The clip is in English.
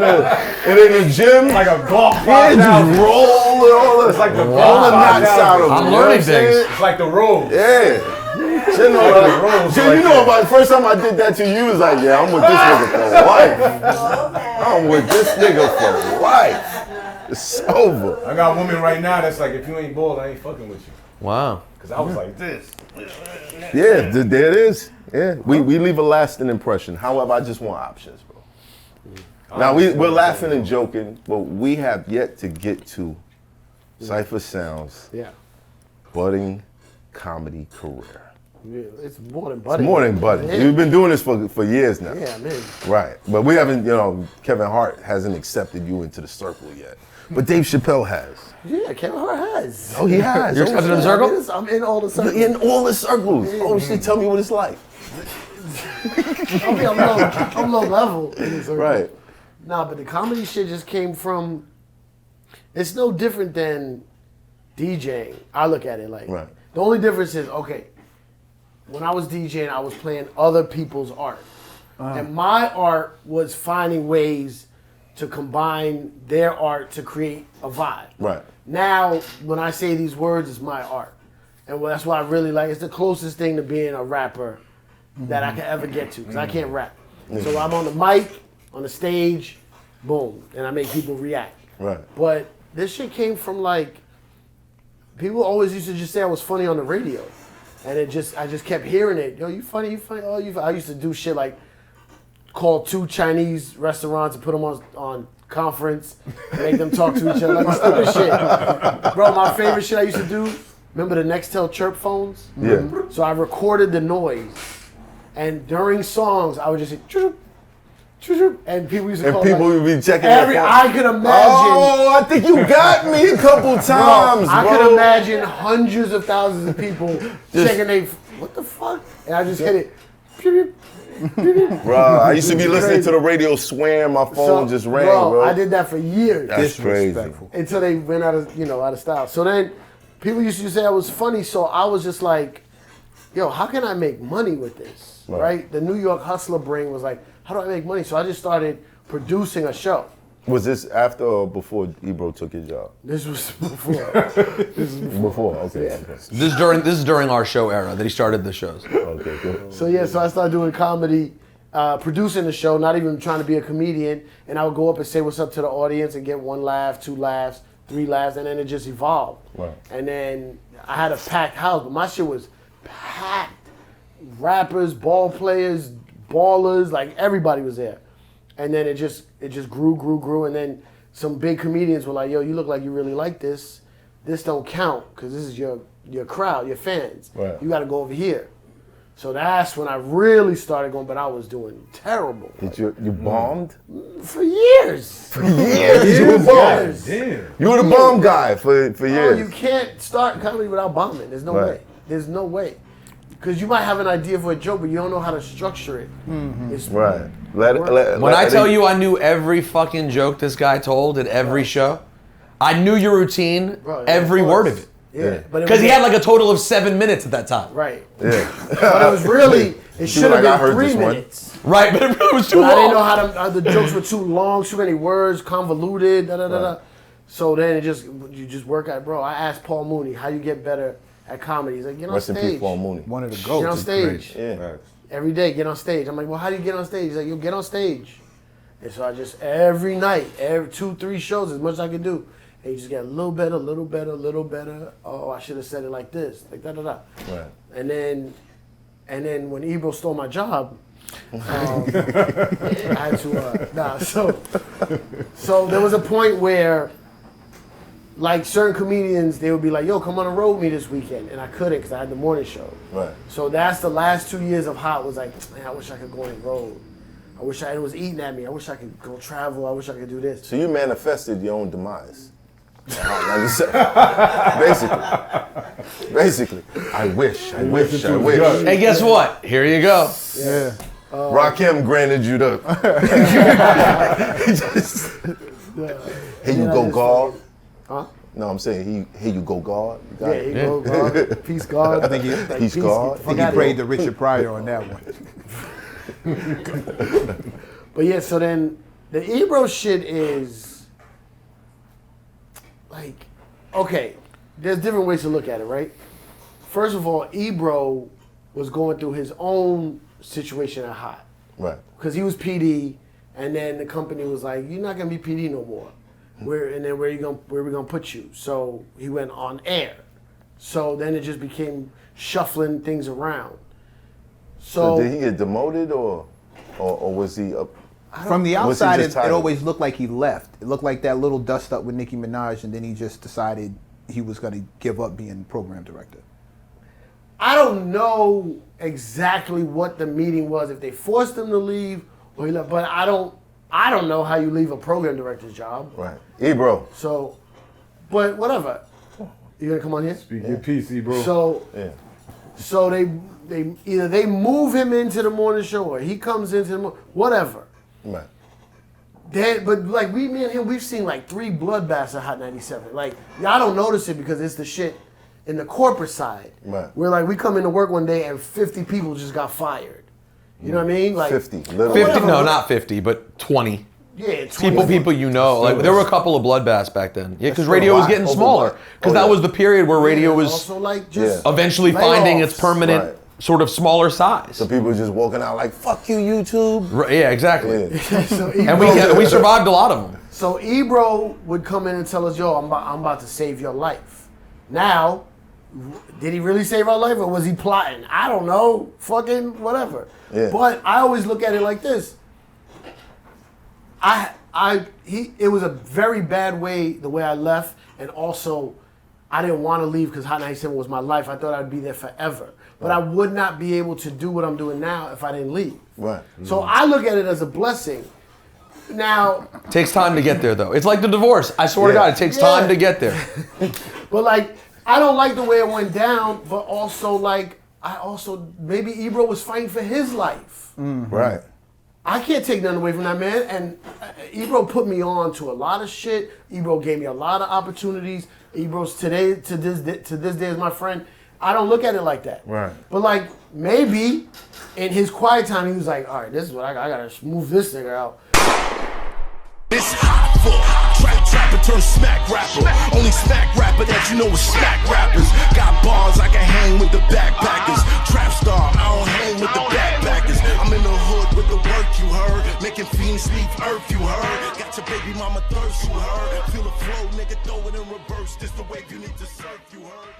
and in the gym, like a golf. Yeah, just roll and all this. It's like the all the knots out of I'm learning things. It's like the rolls. Yeah. Jim, you know about the first time I did that to you was like, yeah, I'm with this nigga for life. I'm with this nigga for life. It's over. I got a woman right now that's like, if you ain't bald, I ain't fucking with you. Wow. Because I was like this. Yeah, there it is. Yeah, we leave a lasting impression. However, I just want options, bro. Now, we're laughing and joking, but we have yet to get to Cipha Sound's budding comedy career. Yeah, it's more than budding. It's more than budding. Yeah. You've been doing this for years now. Yeah, man. Right, but we haven't, Kevin Hart hasn't accepted you into the circle yet. But Dave Chappelle has. Yeah, Kevin Hart has. Oh, he has. You're accepted in the circle? I'm in all the circles. You're in all the circles. Oh, shit, tell me what it's like. I'm low level in the circle. Right. Nah, but the comedy shit just came from, it's no different than DJing. I look at it like, the only difference is, okay, when I was DJing, I was playing other people's art. And my art was finding ways to combine their art to create a vibe. Right. Now, when I say these words, it's my art. And that's why I really like, it's the closest thing to being a rapper that I can ever get to, because I can't rap. So I'm on the mic, on the stage, boom, and I make people react. Right. But this shit came from like, people always used to just say I was funny on the radio. And I just kept hearing it. Yo, you funny. Oh, I used to do shit like call 2 Chinese restaurants and put them on conference, and make them talk to each other like stupid shit. Bro, my favorite shit I used to do, remember the Nextel chirp phones? Yeah. So I recorded the noise, and during songs, I would just say, choo-choo, choo-choo, and people used to call would be checking I could imagine. Oh, I think you got me a couple times, bro. I could imagine hundreds of thousands of people checking they, what the fuck? And I just hit it. Bro, I used to be listening to the radio swearing my phone just rang, bro. I did that for years. That's crazy. Until they went out of style. So then people used to say I was funny, so I was just like, yo, how can I make money with this? Right? The New York hustler brain was like, how do I make money? So I just started producing a show. Was this after or before Ebro took his job? This was before. Before, okay. Yeah. This is during our show era that he started the shows. Okay, cool. So I started doing comedy, producing the show, not even trying to be a comedian, and I would go up and say what's up to the audience and get 1 laugh, 2 laughs, 3 laughs, and then it just evolved. Right. And then I had a packed house, but my shit was packed. Rappers, ball players, ballers, like everybody was there. And then it just grew, and then some big comedians were like, yo, you look like you really like this. This don't count, because this is your crowd, your fans. Right. You gotta go over here. So that's when I really started going, but I was doing terrible. You bombed? For years. For years, you were bombed. Damn. You were the bomb guy for years. Oh, you can't start comedy without bombing. There's no way. There's no way. Because you might have an idea for a joke, but you don't know how to structure it. It's Right. When I tell you I knew every fucking joke this guy told at every show, I knew your routine, every word of it. Yeah. Because he had like a total of 7 minutes at that time. Right. Yeah. But it was really, it should have been 3 minutes. Right, but it really was too long. I didn't know how the jokes were too long, too many words, convoluted, da-da-da-da. So then you just work at, bro, I asked Paul Mooney, how you get better at comedy? He's like, get on Rest in stage. peace, Paul Mooney. One of the goats. Get on stage. Yeah. Every day, get on stage. I'm like, well, how do you get on stage? He's like, you get on stage. And so I just, every night, every 2-3 shows, as much as I can do. And you just get a little better, little better, little better. Oh, I should have said it like this, like da-da-da. Right. And then when Ebro stole my job, I had to, so there was a point where, like certain comedians, they would be like, yo, come on the road with me this weekend. And I couldn't because I had the morning show. Right. So that's the last 2 years of Hot was like, man, I wish I could go on the road. I wish it was eating at me. I wish I could go travel. I wish I could do this. So you manifested your own demise. Basically. I wish. And guess what? Here you go. Yeah. Rakim granted you the. Here you go, God. Huh? No, I'm saying here you go, God. You got it. Here you go, God. Peace, God. I think Peace, God. I think he prayed to Richard Pryor on that one. But yeah, so then The Ebro shit is like, okay, there's different ways to look at it, right? First of all, Ebro was going through his own situation at Hot. Right. Because he was PD, and then the company was like, "You're not gonna be PD no more. Where we gonna put you?" So he went on air. So then it just became shuffling things around. So did he get demoted or was he up? From the Was he outside, just it tired? always looked like he left. It looked like that little dust up with Nicki Minaj, and then he just decided he was going to give up being program director. I don't know exactly what the meeting was, if they forced him to leave or he left, but I don't know how you leave a program director's job. Right. Ebro. So, but whatever. You gonna come on here? Speak your piece, bro. So, Yeah. so they either they move him into the morning show or he comes into the whatever. Right. But like me and him, we've seen like 3 bloodbaths at Hot 97. Like y'all don't notice it because it's the shit in the corporate side. Right. Where like we come into work one day and 50 people just got fired. You know what I mean? Like 50. Literally. 50, whatever. no, not 50, but 20. Yeah, 20. People you know. Like there were a couple of bloodbaths back then. Yeah, because still radio a was lot. getting Over smaller. what? Because Oh, that yeah. was the period where radio was also like just eventually finding its layoffs. permanent Right. sort of smaller size. So people just walking out like, fuck you, YouTube. Right, yeah, exactly. Yeah. So And Ebro, we survived a lot of them. so Ebro would come in and tell us, "Yo, I'm about to save your life." Now, did he really save our life or was he plotting? I don't know. Fucking whatever. Yeah. But I always look at it like this. It was a very bad way the way I left, and also I didn't want to leave because Hot 97 was my life. I thought I'd be there forever. But I would not be able to do what I'm doing now if I didn't leave. Right. So I look at it as a blessing. Now, Takes time to get there, though. It's like the divorce. I swear to Yeah. God, it takes Yeah. time to get there. but like, I don't like the way it went down, but also like, maybe Ebro was fighting for his life. Right. I can't take nothing away from that man. And Ebro put me on to a lot of shit. Ebro gave me a lot of opportunities. Ebro's to this day is my friend. I don't look at it like that. Right. But like maybe in his quiet time, he was like, all right, this is what I gotta move this nigga out. It's hot for trapper turn smack rapper. Only smack rapper that you know is smack rappers. Got bars I can hang with the backpackers. Trap star, I don't hang with the backpackers. I'm in the hood with the work you heard. Making fiends leave earth you heard. Got your baby mama thirst you heard. Feel the flow, nigga, throw it in reverse. This the wave you need to surf you heard.